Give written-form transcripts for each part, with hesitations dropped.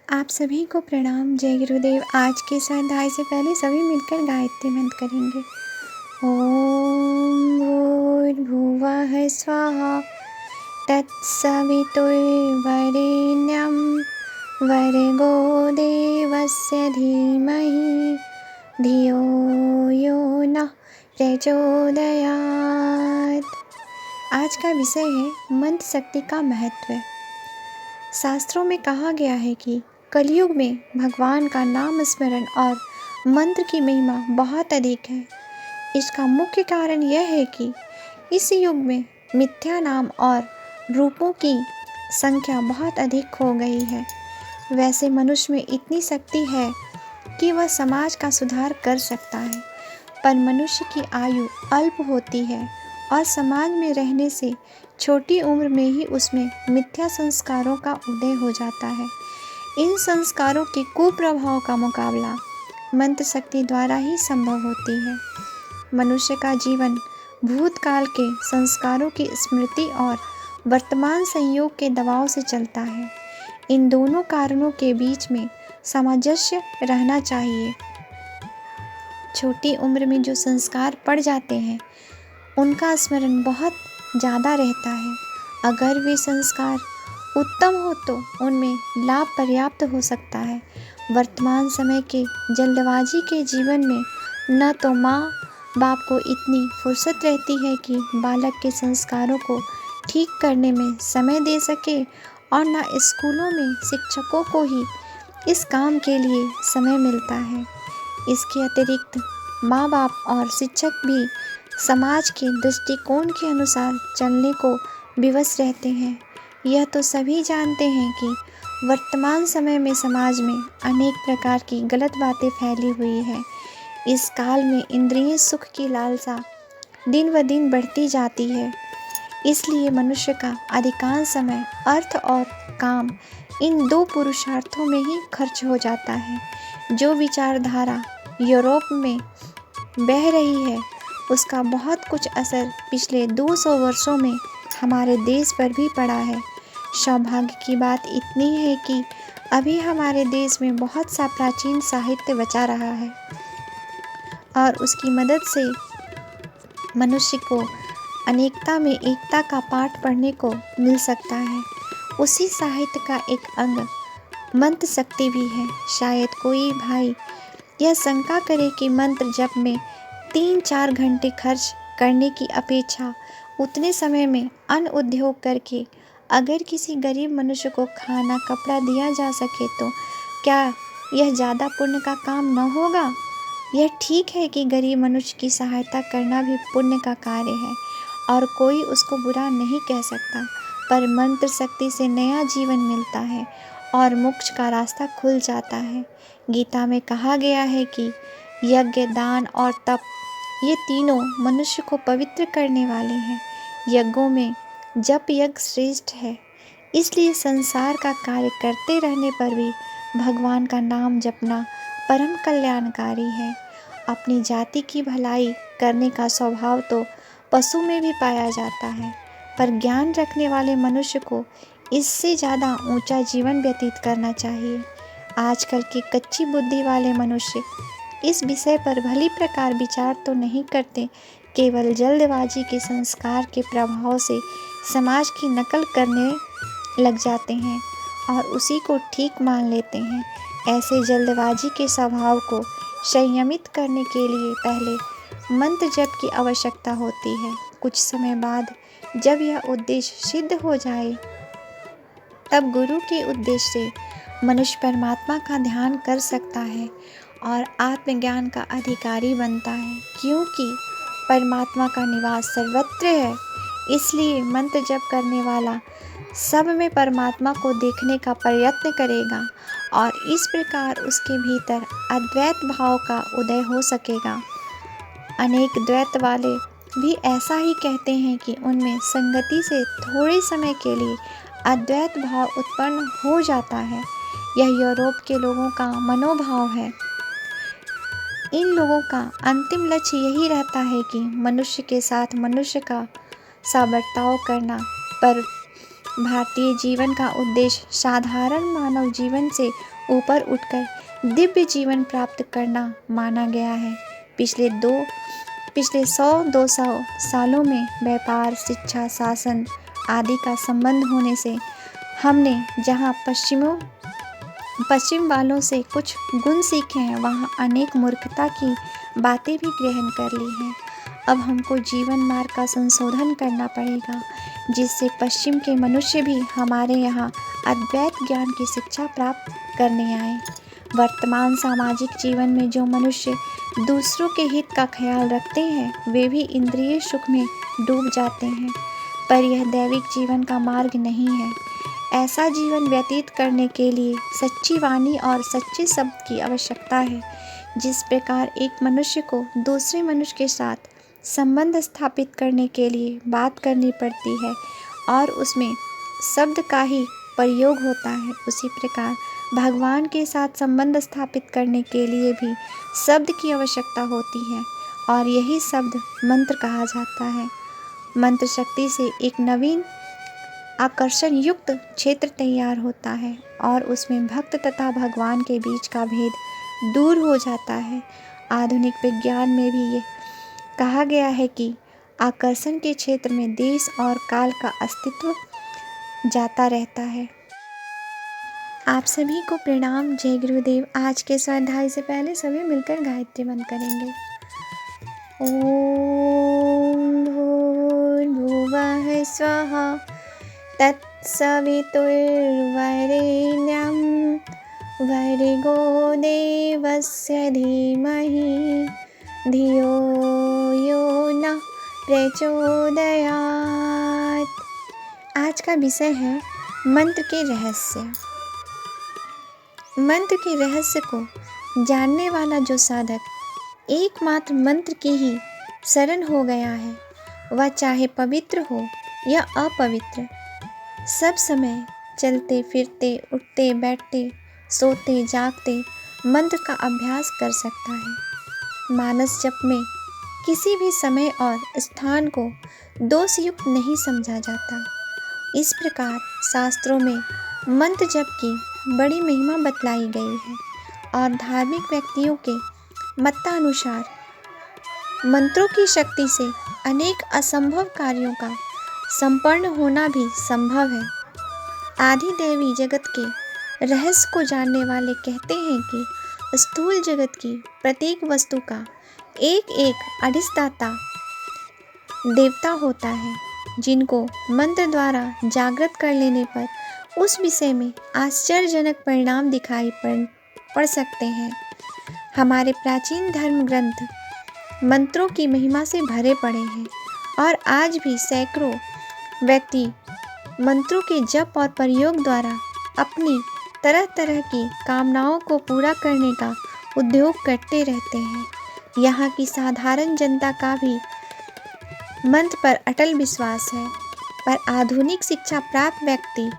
आप सभी को प्रणाम। जय गुरुदेव। आज के इस अध्याय से पहले सभी मिलकर गायत्री मंत्र करेंगे। ओम भूर्भुवः स्वाहा तत्सवितुर्वरेण्यं भर्गो देवस्य धीमहि धियो यो नः प्रचोदयात्। आज का विषय है मंत्र शक्ति का महत्व। शास्त्रों में कहा गया है कि कलयुग में भगवान का नाम स्मरण और मंत्र की महिमा बहुत अधिक है। इसका मुख्य कारण यह है कि इस युग में मिथ्या नाम और रूपों की संख्या बहुत अधिक हो गई है। वैसे मनुष्य में इतनी शक्ति है कि वह समाज का सुधार कर सकता है, पर मनुष्य की आयु अल्प होती है और समाज में रहने से छोटी उम्र में ही उसमें मिथ्या संस्कारों का उदय हो जाता है। इन संस्कारों के कुप्रभाव का मुकाबला मंत्र शक्ति द्वारा ही संभव होती है। मनुष्य का जीवन भूतकाल के संस्कारों की स्मृति और वर्तमान संयोग के दबाव से चलता है। इन दोनों कारणों के बीच में सामंजस्य रहना चाहिए। छोटी उम्र में जो संस्कार पड़ जाते हैं उनका स्मरण बहुत ज़्यादा रहता है। अगर वे संस्कार उत्तम हो तो उनमें लाभ पर्याप्त हो सकता है। वर्तमान समय के जल्दबाजी के जीवन में न तो माँ बाप को इतनी फुर्सत रहती है कि बालक के संस्कारों को ठीक करने में समय दे सके और न स्कूलों में शिक्षकों को ही इस काम के लिए समय मिलता है। इसके अतिरिक्त माँ बाप और शिक्षक भी समाज के दृष्टिकोण के अनुसार चलने को विवश रहते हैं। यह तो सभी जानते हैं कि वर्तमान समय में समाज में अनेक प्रकार की गलत बातें फैली हुई है। इस काल में इंद्रिय सुख की लालसा दिन ब दिन बढ़ती जाती है। इसलिए मनुष्य का अधिकांश समय अर्थ और काम इन दो पुरुषार्थों में ही खर्च हो जाता है। जो विचारधारा यूरोप में बह रही है उसका बहुत कुछ असर पिछले 200 वर्षों में हमारे देश पर भी पड़ा है। सौभाग्य की बात इतनी है कि अभी हमारे देश में बहुत सा प्राचीन साहित्य बचा रहा है और उसकी मदद से मनुष्य को अनेकता में एकता का पाठ पढ़ने को मिल सकता है। उसी साहित्य का एक अंग मंत्र शक्ति भी है। शायद कोई भाई यह शंका करे कि मंत्र जप में 3-4 घंटे खर्च करने की अपेक्षा उतने समय में अन्न उद्योग करके अगर किसी गरीब मनुष्य को खाना कपड़ा दिया जा सके तो क्या यह ज़्यादा पुण्य का काम न होगा। यह ठीक है कि गरीब मनुष्य की सहायता करना भी पुण्य का कार्य है और कोई उसको बुरा नहीं कह सकता, पर मंत्र शक्ति से नया जीवन मिलता है और मोक्ष का रास्ता खुल जाता है। गीता में कहा गया है कि यज्ञ, दान और तप ये तीनों मनुष्य को पवित्र करने वाले हैं। यज्ञों में जप यज्ञ श्रेष्ठ है, इसलिए संसार का कार्य करते रहने पर भी भगवान का नाम जपना परम कल्याणकारी है। अपनी जाति की भलाई करने का स्वभाव तो पशु में भी पाया जाता है, पर ज्ञान रखने वाले मनुष्य को इससे ज़्यादा ऊंचा जीवन व्यतीत करना चाहिए। आजकल के कच्ची बुद्धि वाले मनुष्य इस विषय पर भली प्रकार विचार तो नहीं करते, केवल जल्दबाजी के संस्कार के प्रभाव से समाज की नकल करने लग जाते हैं और उसी को ठीक मान लेते हैं। ऐसे जल्दबाजी के स्वभाव को संयमित करने के लिए पहले मंत्र जप की आवश्यकता होती है। कुछ समय बाद जब यह उद्देश्य सिद्ध हो जाए तब गुरु के उद्देश्य से मनुष्य परमात्मा का ध्यान कर सकता है और आत्मज्ञान का अधिकारी बनता है, क्योंकि परमात्मा का निवास सर्वत्र है। इसलिए मंत्र जप करने वाला सब में परमात्मा को देखने का प्रयत्न करेगा और इस प्रकार उसके भीतर अद्वैत भाव का उदय हो सकेगा। अनेक द्वैत वाले भी ऐसा ही कहते हैं कि उनमें संगति से थोड़े समय के लिए अद्वैत भाव उत्पन्न हो जाता है। यह यूरोप के लोगों का मनोभाव है। इन लोगों का अंतिम लक्ष्य यही रहता है कि मनुष्य के साथ मनुष्य का सा बर्ताव करना, पर भारतीय जीवन का उद्देश्य साधारण मानव जीवन से ऊपर उठकर दिव्य जीवन प्राप्त करना माना गया है। पिछले 100-200 सालों में व्यापार, शिक्षा, शासन आदि का संबंध होने से हमने जहाँ पश्चिम वालों से कुछ गुण सीखे हैं, वहाँ अनेक मूर्खता की बातें भी ग्रहण कर ली हैं। अब हमको जीवन मार्ग का संशोधन करना पड़ेगा, जिससे पश्चिम के मनुष्य भी हमारे यहाँ अद्वैत ज्ञान की शिक्षा प्राप्त करने आए। वर्तमान सामाजिक जीवन में जो मनुष्य दूसरों के हित का ख्याल रखते हैं, वे भी इंद्रिय सुख में डूब जाते हैं, पर यह दैविक जीवन का मार्ग नहीं है। ऐसा जीवन व्यतीत करने के लिए सच्ची वाणी और सच्चे शब्द की आवश्यकता है। जिस प्रकार एक मनुष्य को दूसरे मनुष्य के साथ संबंध स्थापित करने के लिए बात करनी पड़ती है और उसमें शब्द का ही प्रयोग होता है, उसी प्रकार भगवान के साथ संबंध स्थापित करने के लिए भी शब्द की आवश्यकता होती है और यही शब्द मंत्र कहा जाता है। मंत्र शक्ति से एक नवीन आकर्षण युक्त क्षेत्र तैयार होता है और उसमें भक्त तथा भगवान के बीच का भेद दूर हो जाता है। आधुनिक विज्ञान में भी ये कहा गया है कि आकर्षण के क्षेत्र में देश और काल का अस्तित्व जाता रहता है। आप सभी को प्रणाम। जय गुरुदेव। आज के स्वाध्याय से पहले सभी मिलकर गायत्री मंत्र करेंगे। ओम भूर्भुवः स्वः तत्सवितुर्वरेण्यं भर्गो देवस्य धीमहि धियो यो नः प्रचोदयात्। आज का विषय है मंत्र के रहस्य। मंत्र के रहस्य को जानने वाला जो साधक एकमात्र मंत्र की ही शरण हो गया है, वह चाहे पवित्र हो या अपवित्र, सब समय चलते फिरते, उठते बैठते, सोते जागते मंत्र का अभ्यास कर सकता है। मानस जप में किसी भी समय और स्थान को दोषयुक्त नहीं समझा जाता। इस प्रकार शास्त्रों में मंत्र जप की बड़ी महिमा बतलाई गई है और धार्मिक व्यक्तियों के मतानुसार मंत्रों की शक्ति से अनेक असंभव कार्यों का संपन्न होना भी संभव है। आदि दैवी जगत के रहस्य को जानने वाले कहते हैं कि स्थूल जगत की प्रत्येक वस्तु का एक एक अधिष्ठाता देवता होता है, जिनको मंत्र द्वारा जागृत कर लेने पर उस विषय में आश्चर्यजनक परिणाम दिखाई पड़ सकते हैं। हमारे प्राचीन धर्म ग्रंथ मंत्रों की महिमा से भरे पड़े हैं और आज भी सैकड़ों व्यक्ति मंत्रों के जप और प्रयोग द्वारा अपनी तरह तरह की कामनाओं को पूरा करने का उद्योग करते रहते हैं। यहाँ की साधारण जनता का भी मंत्र पर अटल विश्वास है, पर आधुनिक शिक्षा प्राप्त व्यक्ति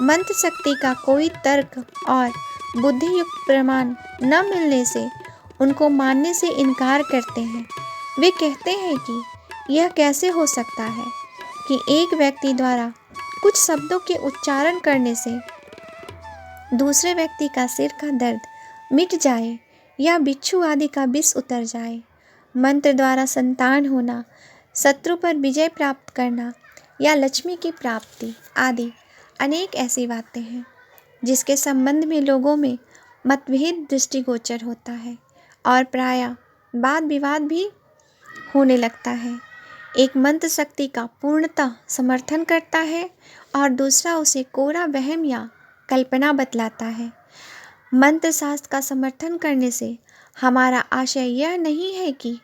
मंत्र शक्ति का कोई तर्क और बुद्धियुक्त प्रमाण न मिलने से उनको मानने से इनकार करते हैं। वे कहते हैं कि यह कैसे हो सकता है कि एक व्यक्ति द्वारा कुछ शब्दों के उच्चारण करने से दूसरे व्यक्ति का सिर का दर्द मिट जाए या बिच्छू आदि का विष उतर जाए। मंत्र द्वारा संतान होना, शत्रु पर विजय प्राप्त करना या लक्ष्मी की प्राप्ति आदि अनेक ऐसी बातें हैं जिसके संबंध में लोगों में मतभेद दृष्टिगोचर होता है और प्रायः वाद विवाद भी होने लगता है। एक मंत्र शक्ति का पूर्णतः समर्थन करता है और दूसरा उसे कोरा वहम या कल्पना बतलाता है। मंत्र शास्त्र का समर्थन करने से हमारा आशय यह नहीं है कि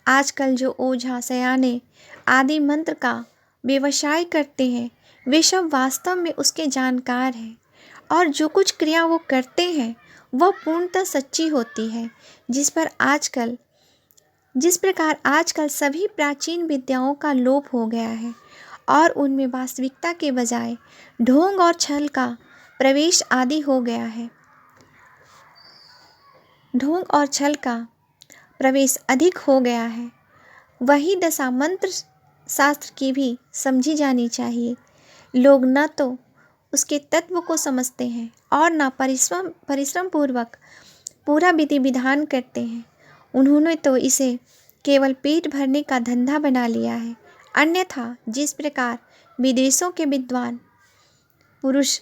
आजकल जो ओझा सयाने आदि मंत्र का व्यवसाय करते हैं, वे सब वास्तव में उसके जानकार हैं और जो कुछ क्रिया वो करते हैं वह पूर्णतः सच्ची होती है। जिस प्रकार आजकल सभी प्राचीन विद्याओं का लोप हो गया है और उनमें वास्तविकता के बजाय ढोंग और छल का प्रवेश आदि हो गया है, ढोंग और छल का प्रवेश अधिक हो गया है, वही दशा मंत्र शास्त्र की भी समझी जानी चाहिए। लोग न तो उसके तत्व को समझते हैं और ना परिश्रम पूर्वक पूरा विधि विधान करते हैं। उन्होंने तो इसे केवल पेट भरने का धंधा बना लिया है। अन्यथा जिस प्रकार विदेशों के विद्वान पुरुष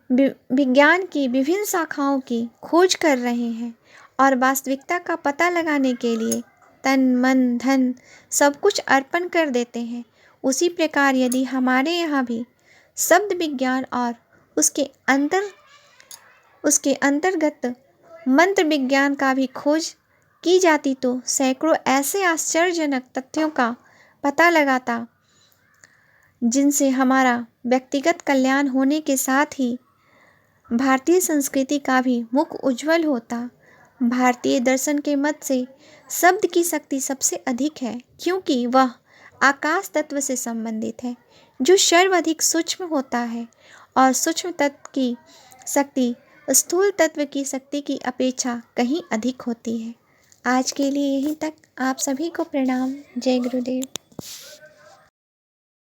विज्ञान की विभिन्न शाखाओं की खोज कर रहे हैं और वास्तविकता का पता लगाने के लिए तन मन धन सब कुछ अर्पण कर देते हैं, उसी प्रकार यदि हमारे यहाँ भी शब्द विज्ञान और उसके अंतर्गत मंत्र विज्ञान का भी खोज की जाती तो सैकड़ों ऐसे आश्चर्यजनक तथ्यों का पता लगाता जिनसे हमारा व्यक्तिगत कल्याण होने के साथ ही भारतीय संस्कृति का भी मुख उज्जवल होता। भारतीय दर्शन के मत से शब्द की शक्ति सबसे अधिक है, क्योंकि वह आकाश तत्व से संबंधित है, जो सर्वाधिक सूक्ष्म होता है और सूक्ष्म तत्व की शक्ति स्थूल तत्व की शक्ति की अपेक्षा कहीं अधिक होती है। आज के लिए यहीं तक। आप सभी को प्रणाम। जय गुरुदेव।